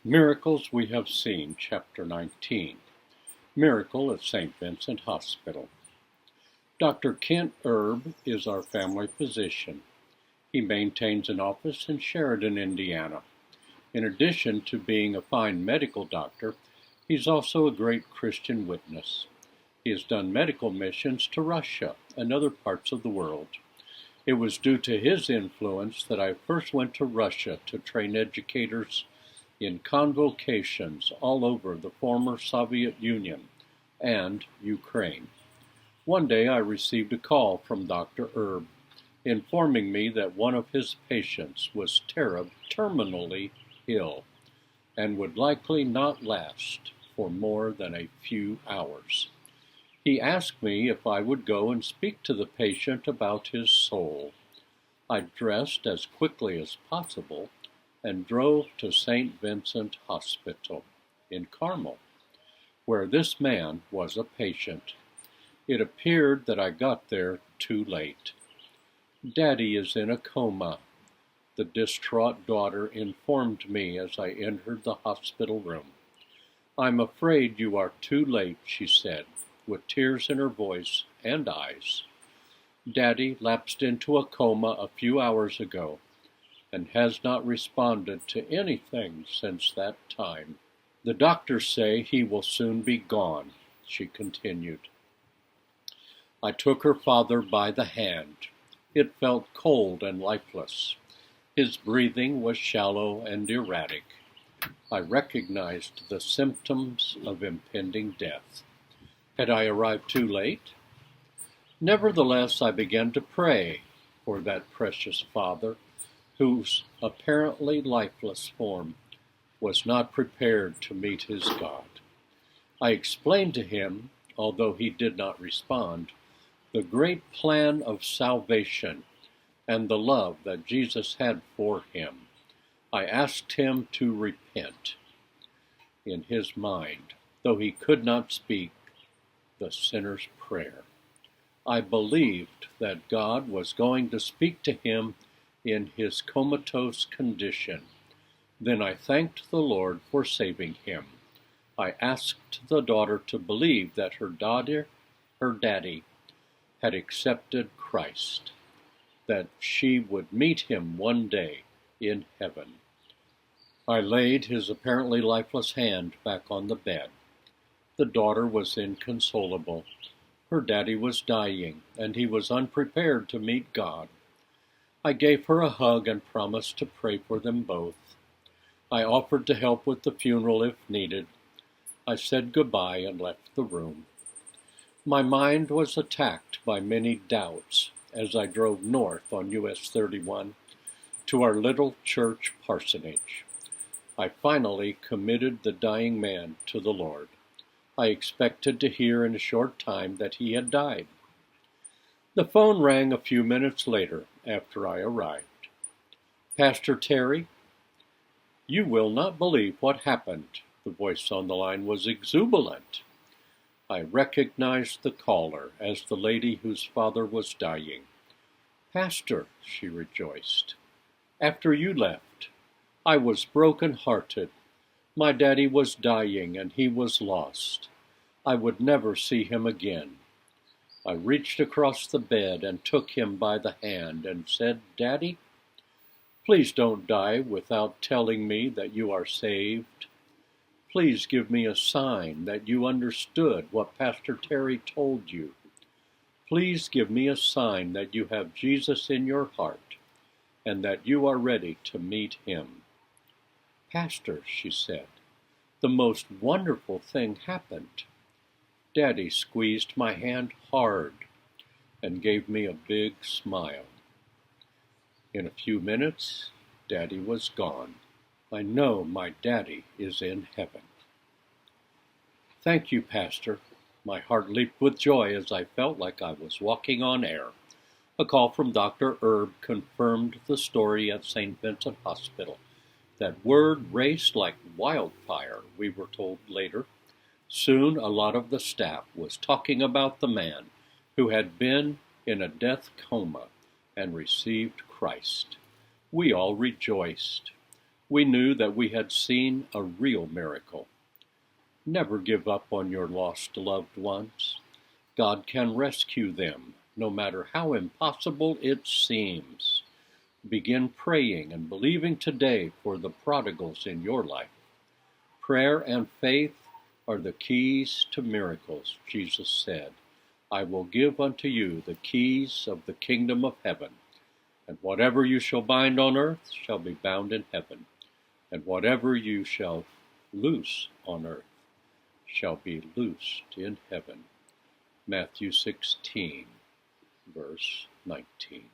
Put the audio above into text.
Miracles We Have Seen, Chapter 19. Miracle at St. Vincent Hospital. Dr. Kent Erb is our family physician. He maintains an office in Sheridan, Indiana. In addition to being a fine medical doctor, he's also a great Christian witness. He has done medical missions to Russia and other parts of the world. It was due to his influence that I first went to Russia to train educators in convocations all over the former Soviet Union and Ukraine. One day I received a call from Dr. Erb informing me that one of his patients was terminally ill and would likely not last for more than a few hours. He asked me if I would go and speak to the patient about his soul. I dressed as quickly as possible and drove to St. Vincent Hospital in Carmel, where this man was a patient. It appeared that I got there too late. "Daddy is in a coma," the distraught daughter informed me as I entered the hospital room. "I'm afraid you are too late," she said, with tears in her voice and eyes. "Daddy lapsed into a coma a few hours ago and has not responded to anything since that time. The doctors say he will soon be gone," she continued. I took her father by the hand. It felt cold and lifeless. His breathing was shallow and erratic. I recognized the symptoms of impending death. Had I arrived too late? Nevertheless, I began to pray for that precious father, whose apparently lifeless form was not prepared to meet his God. I explained to him, although he did not respond, the great plan of salvation and the love that Jesus had for him. I asked him to repent. In his mind, though he could not speak the sinner's prayer, I believed that God was going to speak to him in his comatose condition. Then I thanked the Lord for saving him. I asked the daughter to believe that her daddy, had accepted Christ, that she would meet him one day in heaven. I laid his apparently lifeless hand back on the bed. The daughter was inconsolable. Her daddy was dying, and he was unprepared to meet God. I gave her a hug and promised to pray for them both. I offered to help with the funeral if needed. I said goodbye and left the room. My mind was attacked by many doubts as I drove north on US 31 to our little church parsonage. I finally committed the dying man to the Lord. I expected to hear in a short time that he had died. The phone rang a few minutes later after I arrived. "Pastor Terry?" "You will not believe what happened." The voice on the line was exuberant. I recognized the caller as the lady whose father was dying. "Pastor," she rejoiced, "after you left, I was broken-hearted. My daddy was dying and he was lost. I would never see him again. I reached across the bed and took him by the hand and said, 'Daddy, please don't die without telling me that you are saved. Please give me a sign that you understood what Pastor Terry told you. Please give me a sign that you have Jesus in your heart and that you are ready to meet him.' 'Pastor,' she said, 'the most wonderful thing happened.' Daddy squeezed my hand hard and gave me a big smile. In a few minutes, Daddy was gone. I know my daddy is in heaven." "Thank you, Pastor." My heart leaped with joy as I felt like I was walking on air. A call from Dr. Erb confirmed the story at St. Vincent Hospital. That word raced like wildfire, we were told later. Soon a lot of the staff was talking about the man who had been in a death coma and received Christ. We all rejoiced. we knew that we had seen a real miracle. Never give up on your lost loved ones. God can rescue them, no matter how impossible it seems. Begin praying and believing today for the prodigals in your life. Prayer and faith are the keys to miracles, Jesus said. I will give unto you the keys of the kingdom of heaven, and whatever you shall bind on earth shall be bound in heaven, and whatever you shall loose on earth shall be loosed in heaven. Matthew 16, verse 19.